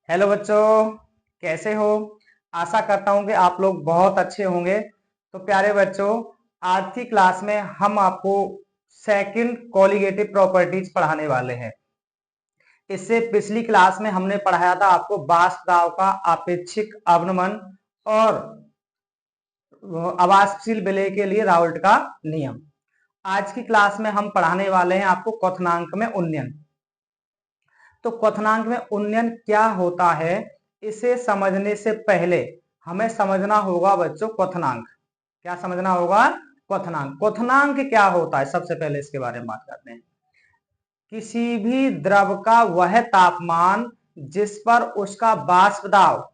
Hello बच्चों, कैसे हो। आशा करता हूं कि आप लोग बहुत अच्छे होंगे। तो प्यारे बच्चों, आज की क्लास में हम आपको सेकंड कॉलिगेटिव प्रॉपर्टीज पढ़ाने वाले हैं। इससे पिछली क्लास में हमने पढ़ाया था आपको बाष्प दाब का आपेक्षिक अवनमन और अवाष्पशील विलय के लिए राउल्ट का नियम। आज की क्लास में हम पढ़ाने वाले हैं आपको क्वथनांक में उन्नयन। तो क्वथनांक में उन्नयन क्या होता है, इसे समझने से पहले हमें समझना होगा बच्चों क्वथनांक। क्या समझना होगा? क्वथनांक। क्वथनांक क्या होता है, सबसे पहले इसके बारे में बात करते हैं। किसी भी द्रव का वह तापमान जिस पर उसका वाष्प दाब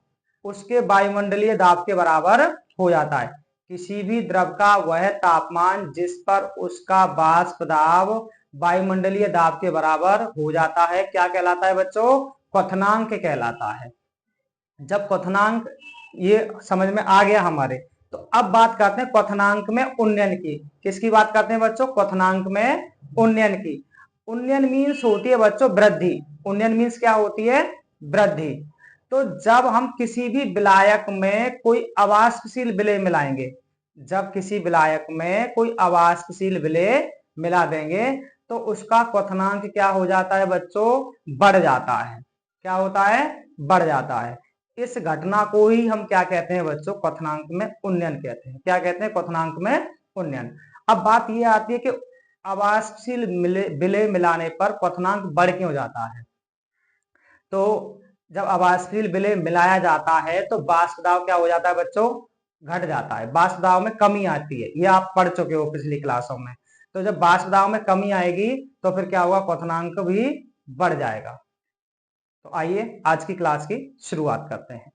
उसके वायुमंडलीय दाब के बराबर हो जाता है। किसी भी द्रव का वह तापमान जिस पर उसका वाष्प दाब वायुमंडलीय दाब के बराबर हो जाता है, क्या कहलाता है बच्चों? क्वथनांक कहलाता है। जब क्वथनांक ये समझ में आ गया हमारे, तो अब बात करते हैं क्वथनांक में उन्नयन की। किसकी बात करते हैं बच्चों? क्वथनांक में उन्नयन की। उन्नयन मीन्स होती है बच्चों वृद्धि। उन्नयन मीन्स क्या होती है? वृद्धि। तो जब हम किसी भी विलायक में कोई अवाष्पशील विलय मिलाएंगे, जब किसी विलायक में कोई अवाष्पशील विलय मिला देंगे तो उसका क्वथनांक क्या हो जाता है बच्चों? बढ़ जाता है। क्या होता है? बढ़ जाता है। इस घटना को ही हम क्या कहते हैं बच्चों? क्वथनांक में उन्नयन कहते हैं। क्या कहते हैं? क्वथनांक में उन्नयन। अब बात यह आती है कि अवाष्पशील विलय मिलाने पर क्वथनांक बढ़ क्यों जाता है? तो जब अवाष्पशील विलय मिलाया जाता है तो वाष्प दाब क्या हो जाता है बच्चों? घट जाता है। वाष्प दाब में कमी आती है, ये आप पढ़ चुके हो पिछली क्लासों में। तो जब वाष्प दाब में कमी आएगी तो फिर क्या होगा? क्वथनांक भी बढ़ जाएगा। तो आइए आज की क्लास की शुरुआत करते हैं।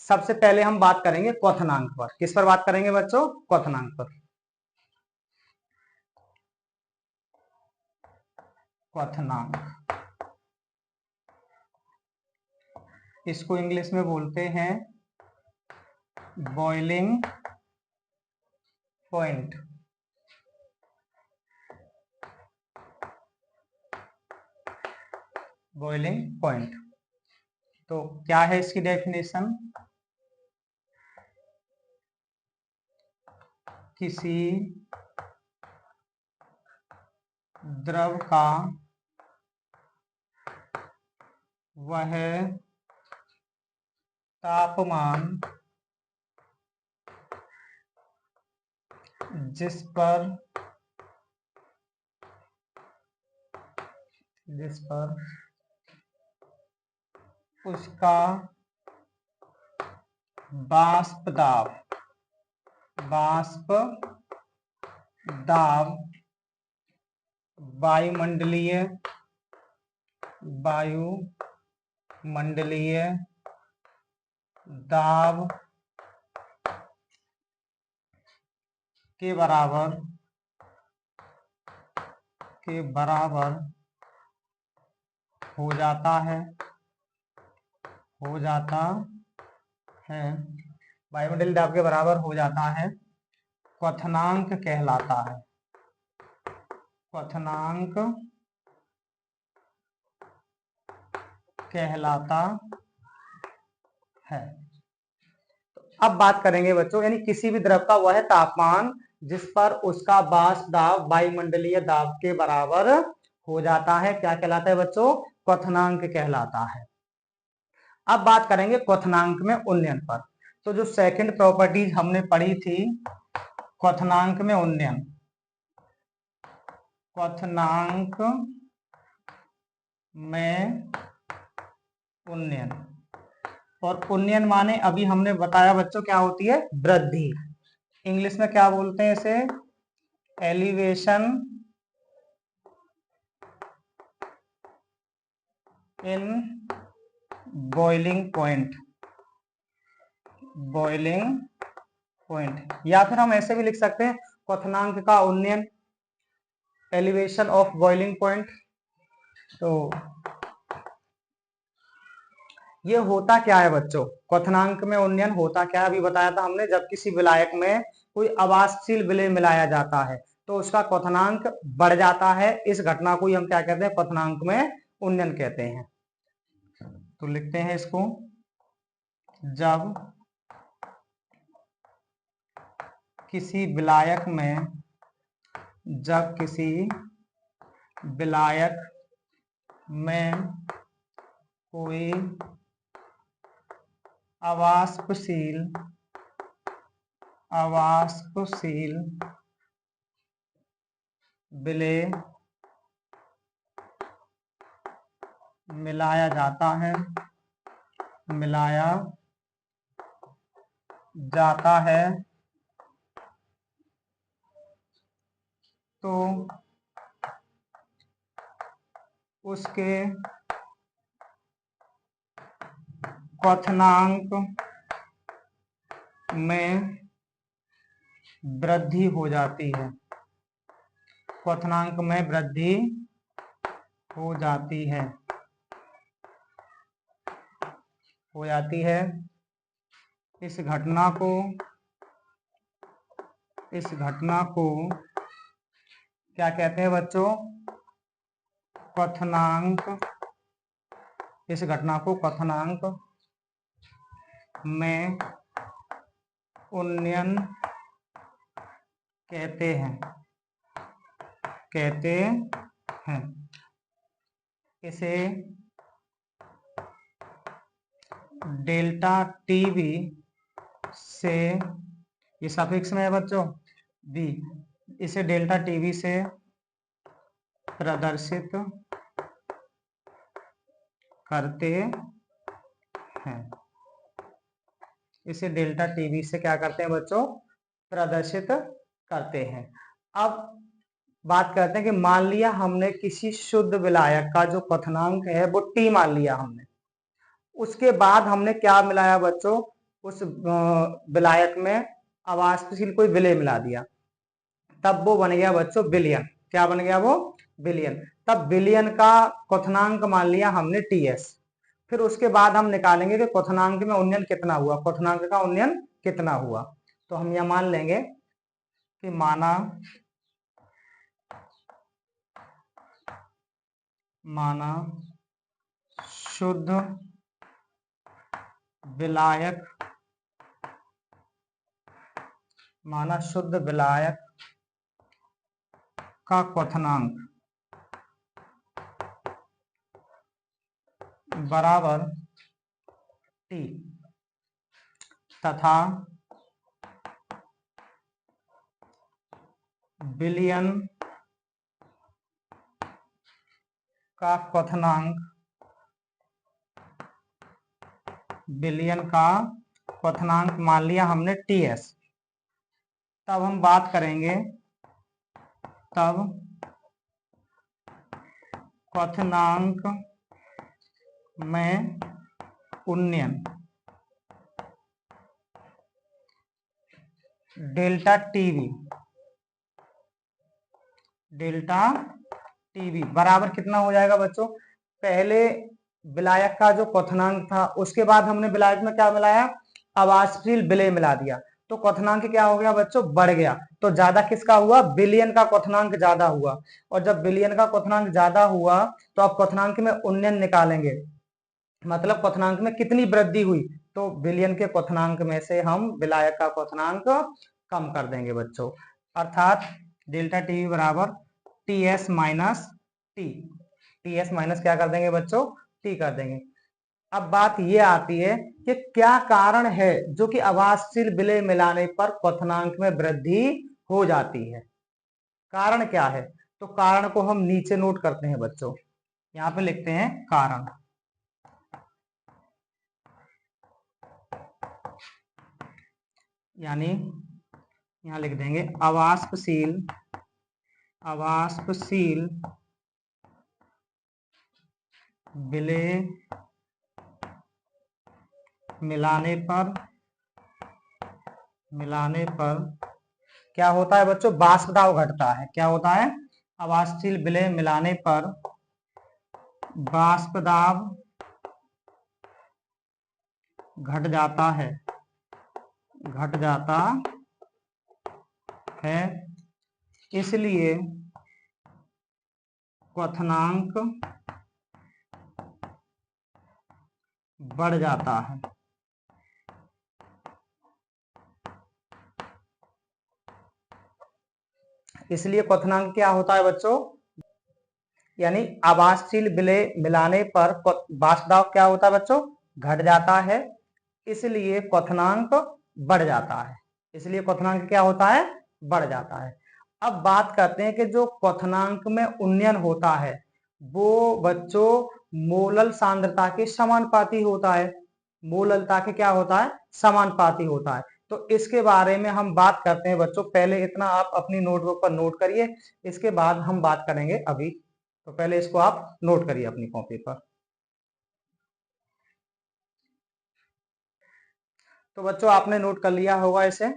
सबसे पहले हम बात करेंगे क्वथनांक पर। किस पर बात करेंगे बच्चों? क्वथनांक पर। क्वथनांक, इसको इंग्लिश में बोलते हैं बॉइलिंग पॉइंट। Boiling point. तो क्या है इसकी डेफिनेशन? किसी द्रव का वह तापमान जिस पर उसका वाष्प दाब वायुमंडलीय दाब के बराबर हो जाता है वायुमंडलीय दाब के बराबर हो जाता है, क्वथनांक कहलाता है। क्वथनांक कहलाता है। तो अब बात करेंगे बच्चों, यानी किसी भी द्रव का वह तापमान जिस पर उसका वाष्प दाब वायुमंडलीय दाब के बराबर हो जाता है, क्या कहलाता है बच्चों? क्वथनांक कहलाता है। अब बात करेंगे क्वथनांक में उन्नयन पर। तो जो सेकंड प्रॉपर्टीज हमने पढ़ी थी, क्वथनांक में उन्नयन, क्वथनांक में उन्नयन। और उन्नयन माने अभी हमने बताया बच्चों क्या होती है? वृद्धि। इंग्लिश में क्या बोलते हैं इसे? Elevation in boiling point. या फिर हम ऐसे भी लिख सकते हैं क्वथनांक का उन्नयन, एलिवेशन ऑफ बॉइलिंग पॉइंट। तो ये होता क्या है बच्चों? क्वथनांक में उन्नयन होता क्या है अभी बताया था हमने। जब किसी विलायक में कोई अवाष्पशील विलय मिलाया जाता है तो उसका क्वथनांक बढ़ जाता है। इस घटना को ही हम क्या कहते हैं? क्वथनांक में उन्नयन कहते हैं। तो लिखते हैं इसको, जब किसी विलायक में कोई अवाष्पशील विलेय मिलाया जाता है तो उसके क्वथनांक में वृद्धि हो जाती है। क्वथनांक में वृद्धि हो जाती है। इस घटना को क्या कहते हैं बच्चों? क्वथनांक। इस घटना को क्वथनांक में उन्नयन कहते हैं। इसे डेल्टा टीवी से, ये सफिक्स में है बच्चों बी, इसे डेल्टा टीवी से प्रदर्शित करते हैं। इसे डेल्टा टीवी से क्या करते हैं बच्चों? प्रदर्शित करते हैं। अब बात करते हैं कि मान लिया हमने किसी शुद्ध विलायक का जो क्वथनांक है वो टी मान लिया हमने, उसके बाद हमने क्या मिलाया बच्चों? उस विलायक में अवाष्पशील कोई विलेय मिला दिया, तब वो बन गया बच्चों विलयन। क्या बन गया वो? विलयन। तब विलयन का क्वथनांक मान लिया हमने टीएस। फिर उसके बाद हम निकालेंगे कि क्वथनांक में उन्नयन कितना हुआ, क्वथनांक का उन्नयन कितना हुआ। तो हम यह मान लेंगे कि माना शुद्ध विलायक का क्वथनांक बराबर टी तथा विलयन का क्वथनांक मान लिया हमने टीएस। तब हम बात करेंगे, तब क्वथनांक में उन्नयन डेल्टा टीवी बराबर कितना हो जाएगा बच्चों? पहले विलायक का जो क्वथनांक था, उसके बाद हमने विलायक में क्या मिलाया? अवाष्पशील विलेय मिला दिया, तो क्वथनांक क्या हो गया बच्चों? बढ़ गया। तो ज्यादा किसका हुआ? विलयन का क्वथनांक ज्यादा हुआ। और जब विलयन का क्वथनांक ज्यादा हुआ तो आप क्वथनांक में उन्नयन निकालेंगे, मतलब क्वथनांक में कितनी वृद्धि हुई, तो विलयन के क्वथनांक में से हम विलायक का क्वथनांक कम कर देंगे बच्चों। अर्थात डेल्टा टी बराबर T S minus T. T S minus क्या कर देंगे बच्चों? टी कर देंगे। अब बात ये आती है कि क्या कारण है जो कि अवाष्पशील विलेय मिलाने पर क्वथनांक में वृद्धि हो जाती है? कारण क्या है? तो कारण को हम नीचे नोट करते हैं बच्चों, यहाँ पे लिखते हैं कारण। यानी यहां लिख देंगे अवाष्पशील विलेय मिलाने पर क्या होता है बच्चों? वाष्प दाब घटता है। क्या होता है? अवाष्पशील विलेय मिलाने पर वाष्प दाब घट जाता है। इसलिए क्वथनांक बढ़ जाता है। इसलिए क्वथनांक क्या होता है बच्चों, यानी आवासशील विलय मिलाने पर वाष्प दाब क्या होता है बच्चों, घट जाता है, इसलिए क्वथनांक बढ़ जाता है। इसलिए क्वथनांक क्या होता है, बढ़ जाता है। अब बात करते हैं कि जो क्वथनांक में उन्नयन होता है वो बच्चों मोलल सांद्रता के समानुपाती होता है। मोललता के क्या होता है, समानुपाती होता है। तो इसके बारे में हम बात करते हैं बच्चों। पहले इतना आप अपनी नोटबुक पर नोट करिए, इसके बाद हम बात करेंगे अभी। तो पहले इसको आप नोट करिए अपनी कॉपी पर। तो बच्चों आपने नोट कर लिया होगा इसे।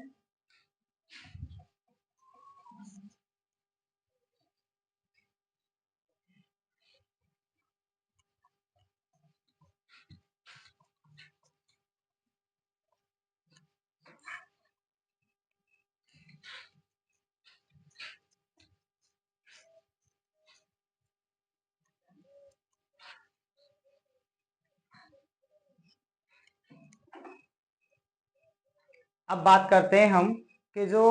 अब बात करते हैं हम कि जो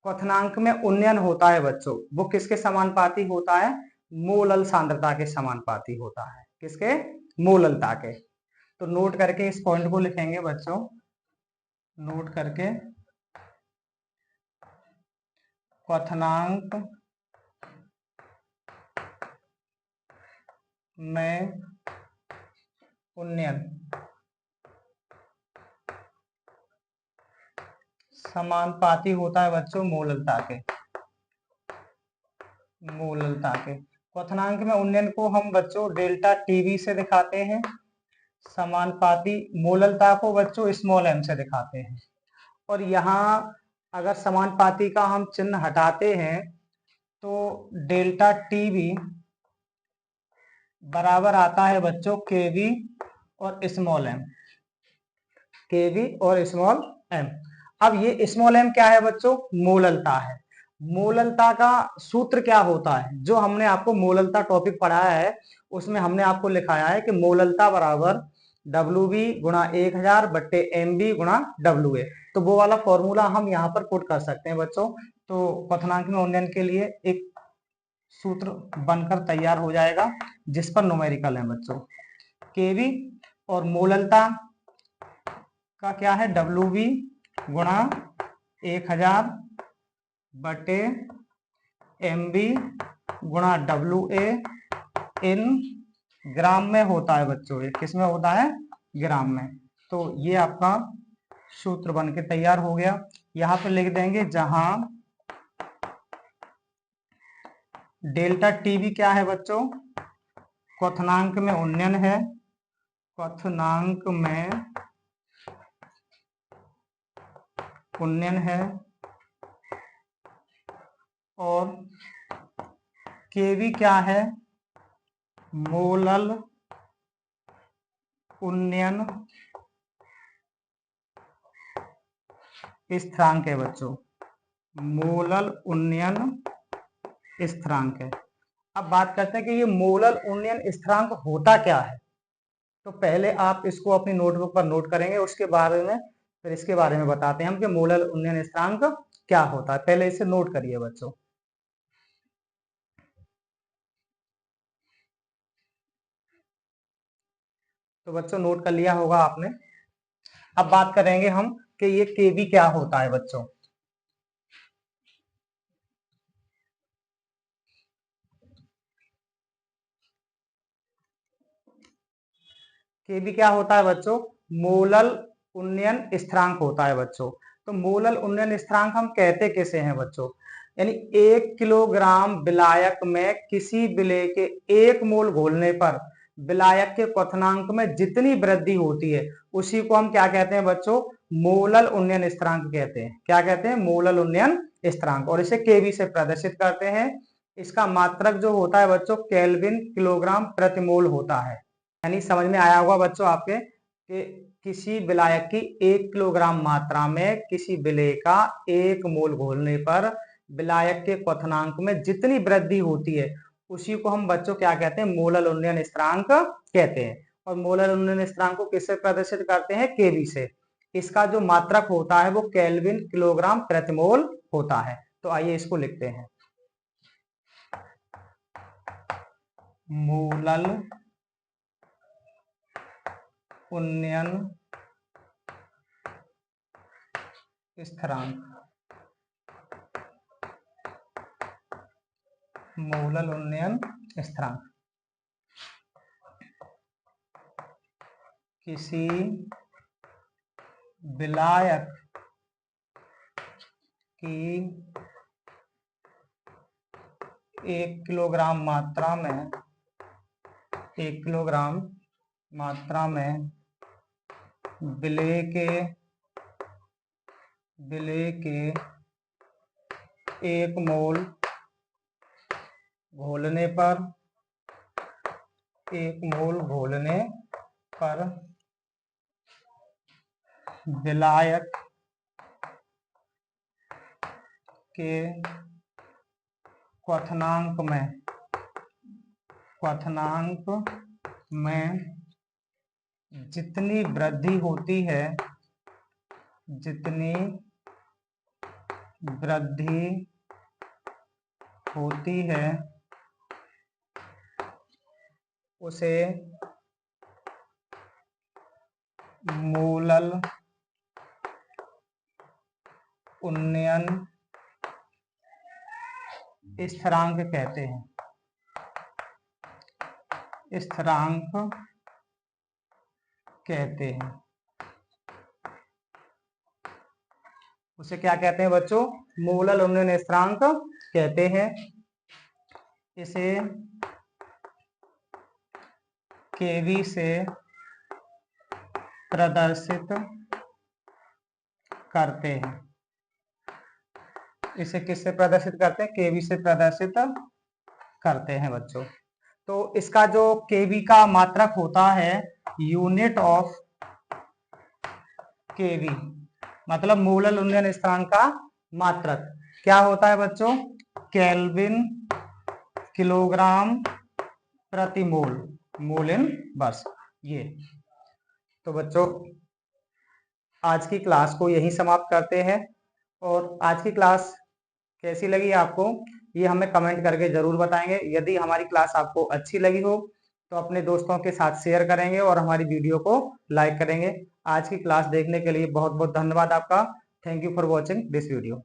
क्वथनांक में उन्नयन होता है बच्चों वो किसके समानुपाती होता है, मोलल सांद्रता के समानुपाती होता है। किसके, मोललता के। तो नोट करके इस पॉइंट को लिखेंगे बच्चों, नोट करके क्वथनांक में उन्नयन समानुपाती होता है बच्चों मोललता के। मोललता के क्वथनांक में उन्नयन को हम बच्चों डेल्टा टीवी से दिखाते हैं, समानुपाती मोललता को बच्चों स्मॉल एम से दिखाते हैं। और यहाँ अगर समानुपाती का हम चिन्ह हटाते हैं तो डेल्टा टीवी बराबर आता है बच्चों केवी और स्मॉल एम, केवी और स्मॉल एम। अब ये स्मॉल एम क्या है बच्चों, मोललता है। मोललता का सूत्र क्या होता है, जो हमने आपको मोललता टॉपिक पढ़ाया है उसमें हमने आपको लिखाया है कि मोललता बराबर WB गुणा 1000 बट्टे MB गुणा WA। तो वो वाला फॉर्मूला हम यहाँ पर पुट कर सकते हैं बच्चों। तो क्वथनांक में उन्नयन के लिए एक सूत्र बनकर तैयार हो जाएगा जिस पर न्यूमेरिकल है बच्चों। केवी और मोललता का क्या है, WB गुणा 1000 बटे MB गुणा WA इन ग्राम में होता है बच्चों। ये किस में होता है, ग्राम में। तो ये आपका सूत्र बन के तैयार हो गया। यहाँ पे लिख देंगे जहां डेल्टा टीवी क्या है बच्चों, क्वथनांक में उन्नयन है, क्वथनांक में उन्नयन है, और केवी क्या है, मोलल उन्नयन स्थिरांक है बच्चों, मोलल उन्नयन स्थिरांक है। अब बात करते हैं कि ये मोलल उन्नयन स्थिरांक होता क्या है। तो पहले आप इसको अपनी नोटबुक पर नोट करेंगे, उसके बारे में फिर इसके बारे में बताते हैं हम कि मोलल उन्नयन स्थिरांक क्या होता है। पहले इसे नोट करिए बच्चों। तो बच्चों नोट कर लिया होगा आपने। अब बात करेंगे हम कि ये केवी क्या होता है बच्चों। केवी क्या होता है बच्चों, मोलल उन्नयन स्थिरांक होता है बच्चों। तो मोलल उन्नयन स्थिरांक हम कहते किसे हैं बच्चों, यानी 1 किलोग्राम विलायक में किसी विलेय के 1 मोल घोलने पर विलायक के क्वथनांक में जितनी वृद्धि होती है उसी को हम क्या कहते हैं बच्चों, मोलल उन्नयन स्थिरांक कहते हैं। क्या कहते हैं, मोलल उन्नयन स्थिरांक। और इसे केवी से प्रदर्शित करते हैं। इसका मात्रक जो होता है बच्चों केल्विन किलोग्राम प्रति मोल होता है। यानी समझ में आया होगा बच्चों आपके कि किसी विलायक की 1 किलोग्राम मात्रा में किसी विलेय का 1 मोल घोलने पर विलायक के क्वथनांक में जितनी वृद्धि होती है उसी को हम बच्चों क्या कहते हैं, मोलल उन्नयन स्थिरांक कहते हैं। और मोलर उन्नयन स्थिरांक को किससे प्रदर्शित करते हैं? केवी से। इसका जो मात्रक होता है वो केल्विन किलोग्राम प्रति मोल होता है। तो आइए इसको लिखते हैं। मोलल उन्नयन स्थिरांक, मोलल उन्नयन स्थिरांक किसी विलायक की 1 किलोग्राम मात्रा में विलेय के 1 मोल घोलने पर विलायक के क्वथनांक में जितनी वृद्धि होती है उसे मोलल उन्नयन स्थिरांक कहते हैं। उसे क्या कहते हैं बच्चों? मोलल उन्नयन स्थिरांक कहते हैं। इसे केवी से प्रदर्शित करते हैं। इसे किससे प्रदर्शित करते हैं? केवी से प्रदर्शित करते हैं बच्चों। तो इसका जो केवी का मात्रक होता है, यूनिट ऑफ केवी, मतलब मोलल उन्नयन स्थिरांक का मात्रक क्या होता है बच्चों? केल्विन किलोग्राम प्रति मोल इन वर्ष। ये तो बच्चों आज की क्लास को यहीं समाप्त करते हैं। और आज की क्लास कैसी लगी आपको, ये हमें कमेंट करके जरूर बताएंगे। यदि हमारी क्लास आपको अच्छी लगी हो तो अपने दोस्तों के साथ शेयर करेंगे और हमारी वीडियो को लाइक करेंगे। आज की क्लास देखने के लिए बहुत बहुत धन्यवाद आपका। Thank you for watching this video.